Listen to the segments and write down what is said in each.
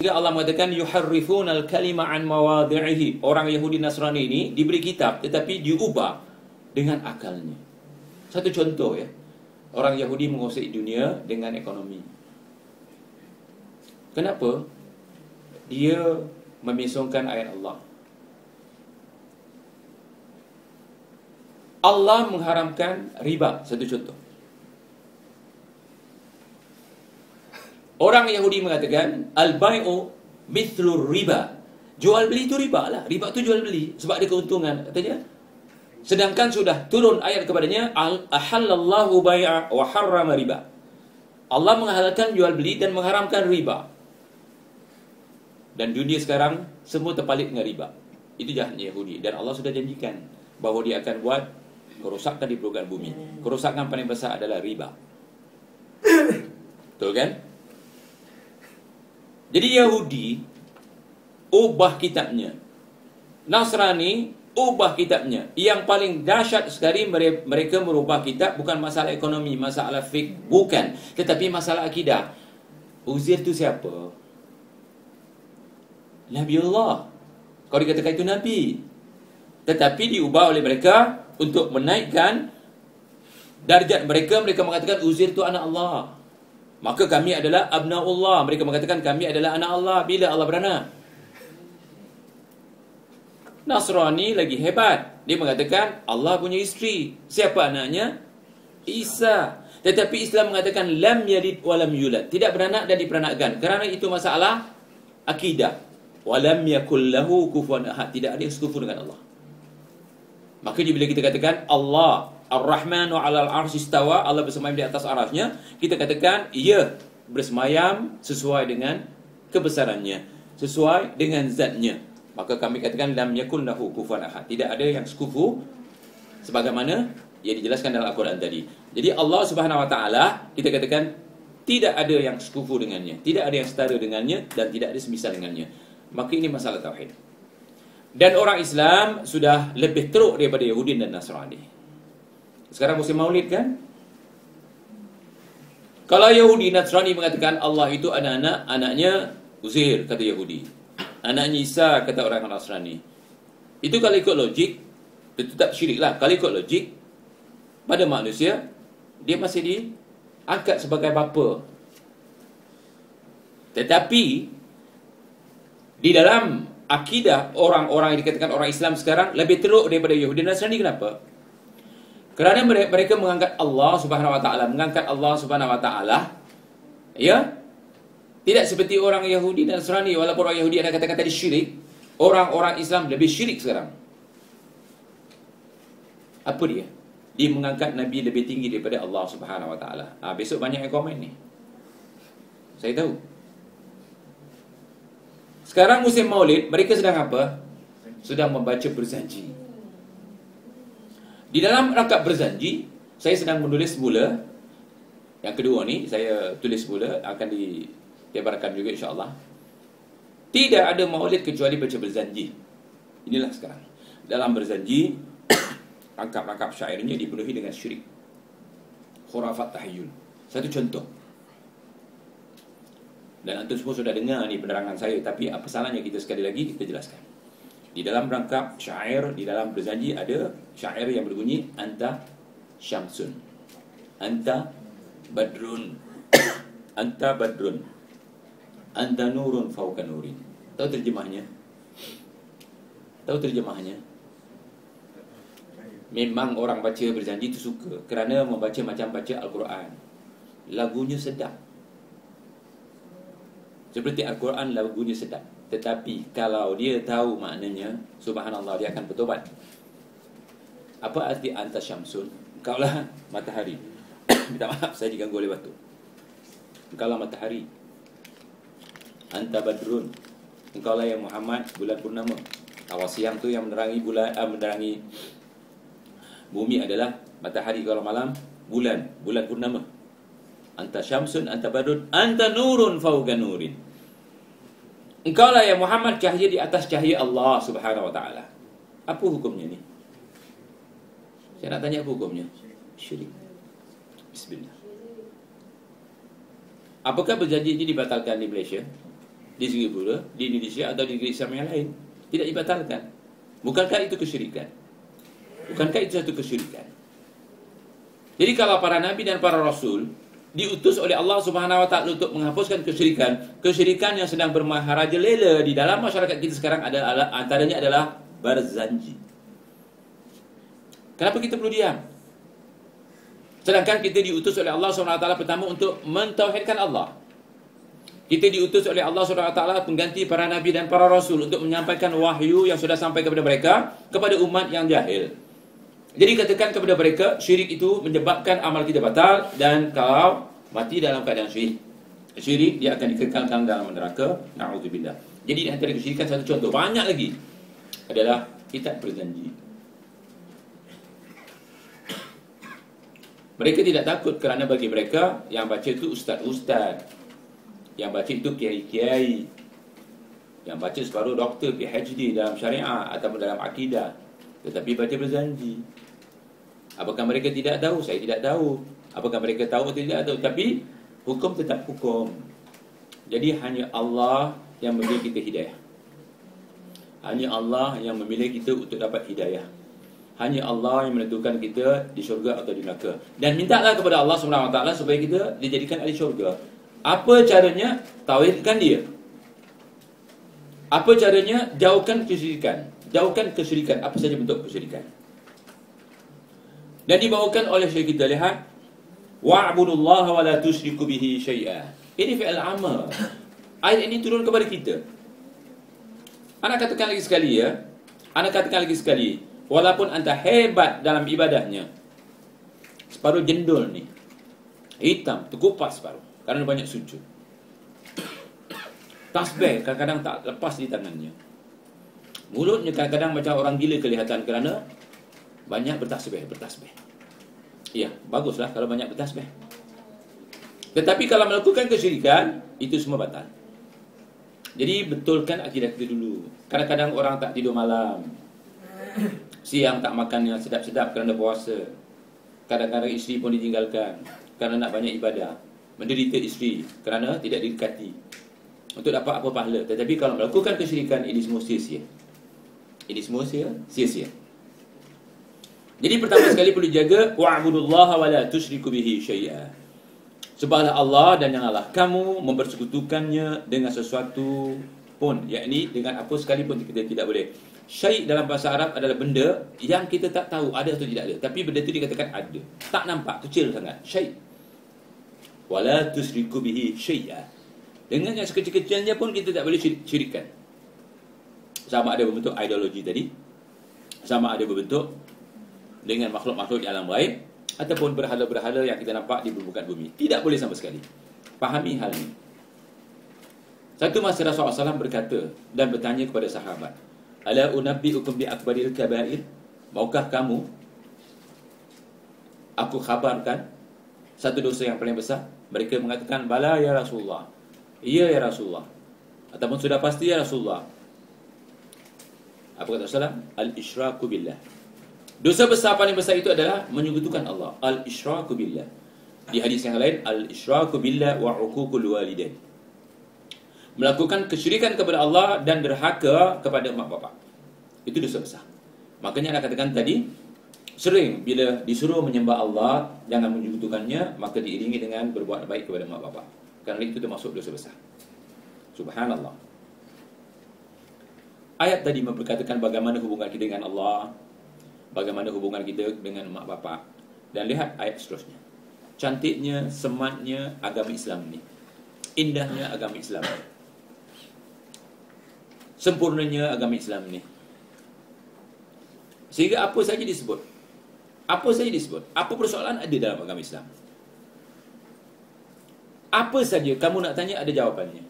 Sehingga Allah mengatakan yuharrifunal kalima an mawadhi'ihi. Orang Yahudi Nasrani ini diberi kitab tetapi diubah dengan akalnya. Satu contoh ya. Orang Yahudi menguasai dunia dengan ekonomi. Kenapa? Dia memisungkan ayat Allah. Allah mengharamkan riba, satu contoh. Orang Yahudi mengatakan al-bai'u mithlur riba. Jual beli itu riba lah. Riba itu jual beli sebab ada keuntungan katanya. Sedangkan sudah turun ayat kepadanya ahallallahu bai'a wa harrama riba. Allah menghalalkan jual beli dan mengharamkan riba. Dan dunia sekarang semua terpalit dengan riba. Itu jahatnya Yahudi. Dan Allah sudah janjikan bahawa dia akan buat kerosakan di permukaan bumi. Kerosakan paling besar adalah riba. Betul kan? Jadi Yahudi ubah kitabnya. Nasrani ubah kitabnya. Yang paling dahsyat sekali mereka merubah kitab bukan masalah ekonomi, masalah fiqh, bukan, tetapi masalah akidah. Uzair itu siapa? Nabiullah. Kalau dikatakan itu Nabi. Tetapi diubah oleh mereka untuk menaikkan darjat mereka. Mereka mengatakan Uzair itu anak Allah. Maka kami adalah abnaullah. Mereka mengatakan kami adalah anak Allah. Bila Allah beranak? Nasrani lagi hebat. Dia mengatakan Allah punya isteri. Siapa anaknya? Isa. Tetapi Islam mengatakan lam yalid wa lam yulad. Tidak beranak dan diperanakkan. Kerana itu masalah akidah. Wa lam yakul lahu kufuwan ahad. Tidak ada yang sekufu dengan Allah. Maka bila kita katakan Allah Ar-Rahmanu 'alal 'arsy istawa, Allah bersemayam di atas arasnya, kita katakan ia bersemayam sesuai dengan kebesarannya, sesuai dengan zatnya. Maka kami katakan lam yakun lahu kufuwan ahad. Tidak ada yang sekufu sebagaimana yang dijelaskan dalam Al-Quran tadi. Jadi Allah Subhanahu wa taala kita katakan tidak ada yang sekufu dengannya, tidak ada yang setara dengannya dan tidak ada semisal dengannya. Maka ini masalah tauhid. Dan orang Islam sudah lebih teruk daripada Yahudi dan Nasrani. Sekarang musim Maulid kan? Kalau Yahudi Nasrani mengatakan Allah itu anak-anak, anaknya Uzair kata Yahudi, anaknya Isa kata orang Nasrani. Itu kalau ikut logik, itu tak syirik lah. Kalau ikut logik, pada manusia dia masih diangkat sebagai bapa. Tetapi di dalam akidah orang-orang yang dikatakan orang Islam sekarang lebih teruk daripada Yahudi dan Nasrani. Kenapa? Kerana mereka mengangkat Allah Subhanahu wa taala, mengangkat Allah Subhanahu wa taala, ya, tidak seperti orang Yahudi dan Nasrani. Walaupun orang Yahudi ada kata-kata tadi syirik, orang-orang Islam lebih syirik sekarang. Apa dia? Dia mengangkat Nabi lebih tinggi daripada Allah Subhanahu wa taala. Besok banyak yang komen ni. Saya tahu. Sekarang musim Maulid, mereka sedang apa? Sedang membaca berjanji. Di dalam rangkap berjanji, saya sedang menulis semula. Yang kedua ni, saya tulis semula, akan ditebarkan juga insya-Allah. Tidak ada maulid kecuali baca berjanji. Inilah sekarang. Dalam berjanji, rangkap-rangkap syairnya dipenuhi dengan syirik. Khurafat tahayyul. Satu contoh. Dan antum semua sudah dengar ni penerangan saya, tapi apa salahnya kita sekali lagi kita jelaskan. Di dalam rangkap syair, di dalam berjanji ada syair yang berbunyi anta syamsun, anta badrun, anta badrun, anta nurun fauqa nurin. Tahu terjemahnya? Tahu terjemahnya? Memang orang baca berjanji itu suka kerana membaca macam baca Al-Quran. Lagunya sedap. Seperti Al-Quran lagunya sedap. Tetapi kalau dia tahu maknanya, subhanallah, dia akan bertobat. Apa arti anta syamsun? Engkaulah matahari. Minta maaf saya diganggu oleh batu. Engkaulah matahari. Anta badrun. Engkaulah yang Muhammad bulan purnama. Awal siang tu yang menerangi bulan, menerangi bumi adalah matahari. Kalau malam bulan purnama. Anta syamsun, anta badrun, anta nurun fauqa nurin. Engkaulah ya Muhammad cahaya di atas cahaya Allah Subhanahu wa taala. Apa hukumnya ni? Saya nak tanya apa hukumnya? Syirik. Bismillah. Apakah berjanji ini dibatalkan di Malaysia? di Singapura, di Indonesia atau di negeri Islam yang lain. Tidak dibatalkan. Bukankah itu kesyirikan? Bukankah itu satu kesyirikan? Jadi kalau para nabi dan para rasul diutus oleh Allah Subhanahu wa taala untuk menghapuskan kesyirikan, kesyirikan yang sedang bermaharajalela di dalam masyarakat kita sekarang adalah antaranya adalah berzanji. Kenapa kita perlu diam? Sedangkan kita diutus oleh Allah Subhanahu wa taala pertama untuk mentauhidkan Allah. Kita diutus oleh Allah Subhanahu wa taala pengganti para nabi dan para rasul untuk menyampaikan wahyu yang sudah sampai kepada mereka kepada umat yang jahil. Jadi katakan kepada mereka, syirik itu menyebabkan amal kita batal, dan kalau mati dalam keadaan syirik, dia akan dikekalkan dalam neraka. Na'udzubillah. Jadi di antara kesyirikan satu contoh, banyak lagi, adalah kitab berjanji. Mereka tidak takut kerana bagi mereka yang baca itu ustaz-ustaz, yang baca itu kiai-kiai, yang baca separuh doktor, PhD dalam syariah ataupun dalam akidah, tetapi baca berjanji. Apakah mereka tidak tahu? Saya tidak tahu. Apakah mereka tahu atau tidak tahu? Tapi hukum tetap hukum. Jadi hanya Allah yang memilih kita hidayah. Hanya Allah yang memilih kita untuk dapat hidayah. Hanya Allah yang menentukan kita di syurga atau di neraka. Dan mintalah kepada Allah SWT supaya kita dijadikan ahli syurga. Apa caranya? Tauhidkan dia. Apa caranya? Jauhkan kesyirikan. Jauhkan kesyirikan. Apa saja bentuk kesyirikan. Dan dibawakan oleh Syekh kita, lihat, wa'budullaha wa la tusyriku bihi syai'a. Ini fi'il amr. Ayat ini turun kepada kita. Anak katakan lagi sekali ya. Anak katakan lagi sekali, walaupun anda hebat dalam ibadahnya, separuh jendul ni hitam, terkupas separuh kerana banyak sujud. Tasbih kadang-kadang tak lepas di tangannya. Mulutnya kadang-kadang macam orang gila kelihatan kerana banyak bertasbih. Ya, baguslah kalau banyak bertasbih. Tetapi kalau melakukan kesyirikan, itu semua batal. Jadi betulkan akidah kita dulu. Kadang-kadang orang tak tidur malam, siang tak makan yang sedap-sedap kerana puasa. Kadang-kadang isteri pun ditinggalkan kerana nak banyak ibadah. Menderita isteri kerana tidak didekati untuk dapat apa pahala. Tetapi kalau melakukan kesyirikan, ini semua sia-sia. Ini semua sia-sia. Jadi pertama sekali perlu jaga wa'budullaha wa la tusyriku bihi syai'a. Sembahlah Allah dan janganlah kamu mempersekutukannya dengan sesuatu pun, yakni dengan apa sekalipun kita tidak boleh. Syai' dalam bahasa Arab adalah benda yang kita tak tahu ada atau tidak ada, tapi benda itu dikatakan ada. Tak nampak, kecil sangat. Syai'. Wa la tusyriku bihi syai'a. Dengan yang sekecil-kecilnya pun kita tak boleh syirikkan. Sama ada berbentuk ideologi tadi, sama ada berbentuk dengan makhluk-makhluk di alam gaib, ataupun berhala-berhala yang kita nampak di permukaan bumi. Tidak boleh sama sekali. Pahami hal ini. Satu masa Rasulullah SAW berkata dan bertanya kepada sahabat, ala unabbi'ukum bi akbaril kabair? Maukah kamu aku khabarkan satu dosa yang paling besar? Mereka mengatakan, bala ya Rasulullah. Iya ya Rasulullah. Ataupun sudah pasti ya Rasulullah. Apa kata Rasulullah? Al-isyraku billah. Dosa besar paling besar itu adalah menyekutukan Allah. Al-isyraku billah. Di hadis yang lain, al-isyraku billah wa uququl walidain. Melakukan kesyirikan kepada Allah dan derhaka kepada mak bapak. Itu dosa besar. Makanya nak katakan tadi, sering bila disuruh menyembah Allah, jangan menyekutukannya, maka diiringi dengan berbuat baik kepada mak bapak. Kerana itu termasuk dosa besar. Subhanallah. Ayat tadi memberkatakan bagaimana hubungan kita dengan Allah, bagaimana hubungan kita dengan mak bapak. Dan lihat ayat seterusnya. Cantiknya, sematnya agama Islam ni. Indahnya agama Islam ni. Sempurnanya agama Islam ni. Sehingga apa saja disebut. Apa saja disebut. Apa persoalan ada dalam agama Islam. Apa saja kamu nak tanya ada jawapannya.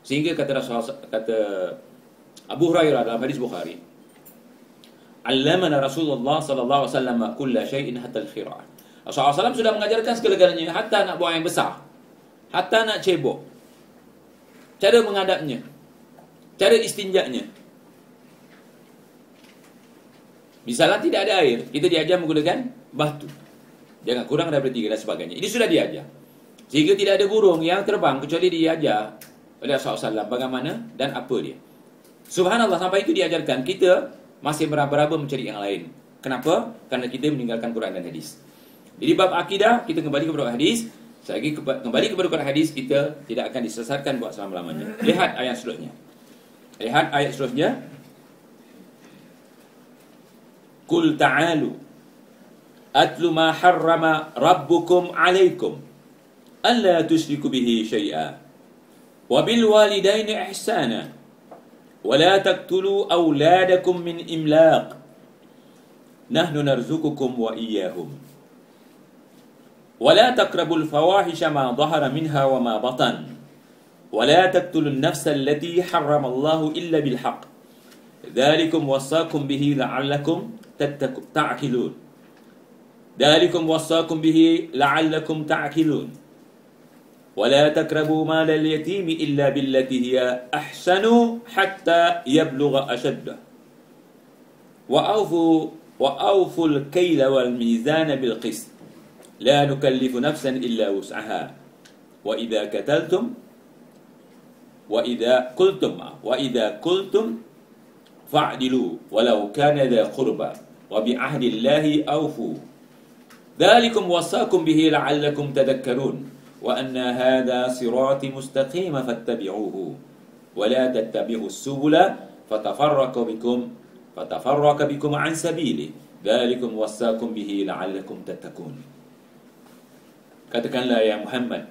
Sehingga kata Abu Hurairah dalam hadis Bukhari, allamana Rasulullah sallallahu alaihi wasallam kulla syai'in hatta al-khira'ah. Rasulullah SAW sudah mengajarkan segala-galanya, hatta nak buang yang besar, hatta nak cebok, cara menghadapnya, cara istinjaknya. Misalnya tidak ada air, kita diajar menggunakan batu, jangan kurang daripada 3 dan sebagainya. Ini sudah diajar. Sehingga tidak ada burung yang terbang kecuali diajar oleh Rasulullah SAW bagaimana dan apa dia. Subhanallah, sampai itu diajarkan, kita masih meraba-raba mencari yang lain. Kenapa? Karena kita meninggalkan Quran dan hadis. Jadi bab akidah, kita kembali kepada hadis. Selagi kembali kepada Quran hadis, kita tidak akan disesatkan buat selama-lamanya. Lihat ayat seterusnya. Lihat ayat seterusnya. Qul ta'alu atlu ma harrama rabbukum alaikum alla tusyriku bihi syai'a wa bil walidaini ihsana wa la taqtulu awladakum min imlaq nahnu narzuqukum wa iyyahum wa la taqrabul fawahisha ma dhahara minha wa ma batan wa la taqtulun nafsa allati harrama Allahu illa bil haqq dzalikum wasaqakum bihi la'allakum ta'qilun dzalikum wasaqakum bihi la'allakum ta'qilun ولا تقربوا مال اليتيم إلا بالتي هي أحسن حتى يبلغ أشده وأوفوا الكيل والميزان بالقسط لا نكلف نفسا إلا وسعها وإذا قلتم فاعدلوا ولو كان ذا قربى وبعهد الله أوفوا ذلكم وصاكم به لعلكم تذكرون وأن هذا صراطي مستقيم فاتبعوه ولا تتبعوا السبل فتفرق بكم عن سبيله ذلكم وصاكم به لعلكم تتقون. Katakanlah ya Muhammad,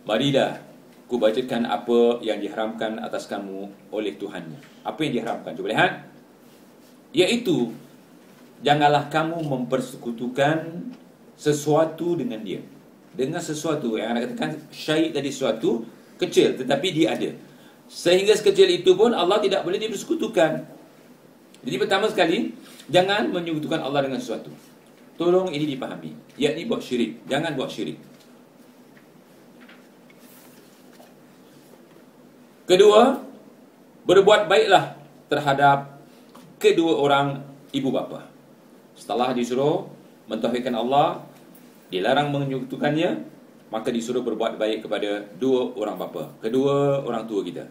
marilah ku bacakan apa yang diharamkan atas kamu oleh Tuhannya. Apa yang diharamkan? Cuba lihat. Iaitu, janganlah kamu mempersekutukan sesuatu dengan dia. Dengan sesuatu yang anda katakan syai' tadi, sesuatu kecil tetapi dia ada. Sehingga sekecil itu pun Allah tidak boleh dipersekutukan. Jadi pertama sekali, jangan menyekutukan Allah dengan sesuatu. Tolong ini dipahami. Yakni buat syirik. Jangan buat syirik. Kedua, berbuat baiklah terhadap kedua orang ibu bapa. Setelah disuruh mentauhidkan Allah, dilarang menyekutukannya, maka disuruh berbuat baik kepada dua orang bapa, kedua orang tua kita.